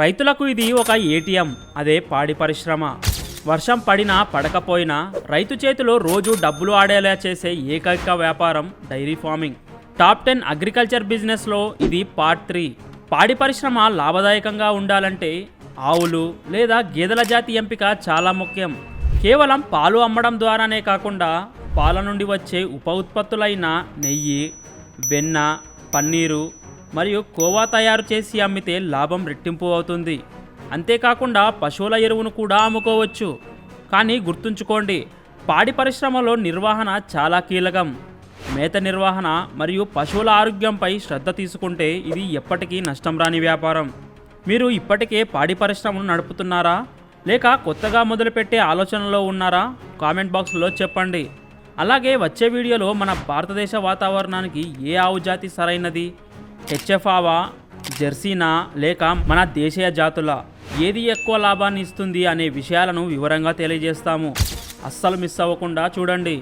రైతులకు ఇది ఒక ఏటీఎం, అదే పాడి పరిశ్రమ. వర్షం పడినా పడకపోయినా రైతు చేతిలో రోజు డబ్బులు ఆడేలా చేసే ఏకైక వ్యాపారం డైరీ ఫార్మింగ్. టాప్ 10 అగ్రికల్చర్ బిజినెస్లో ఇది పార్ట్ 3. పాడి పరిశ్రమ లాభదాయకంగా ఉండాలంటే ఆవులు లేదా గేదెల జాతి ఎంపిక చాలా ముఖ్యం. కేవలం పాలు అమ్మడం ద్వారానే కాకుండా పాల నుండి వచ్చే ఉప ఉత్పత్తులైన నెయ్యి, వెన్న, పన్నీరు మరియు కోవా తయారు చేసి అమ్మితే లాభం రెట్టింపు అవుతుంది. అంతేకాకుండా పశువుల ఎరువును కూడా అమ్ముకోవచ్చు. కానీ గుర్తుంచుకోండి, పాడి పరిశ్రమలో నిర్వహణ చాలా కీలకం. మేత నిర్వహణ మరియు పశువుల ఆరోగ్యంపై శ్రద్ధ తీసుకుంటే ఇది ఎప్పటికీ నష్టం రాని వ్యాపారం. మీరు ఇప్పటికే పాడి పరిశ్రమను నడుపుతున్నారా లేక కొత్తగా మొదలుపెట్టే ఆలోచనలో ఉన్నారా? కామెంట్ బాక్స్లో చెప్పండి. అలాగే వచ్చే వీడియోలో మన భారతదేశ వాతావరణానికి ఏ ఆవు జాతి సరైనది, హెచ్ఎఫ్ ఆవా, జెర్సీనా లేక మన దేశీయ జాతుల ఏది ఎక్కువ లాభాన్ని ఇస్తుంది అనే విషయాలను వివరంగా తెలియజేస్తాము. అస్సలు మిస్ అవ్వకుండా చూడండి.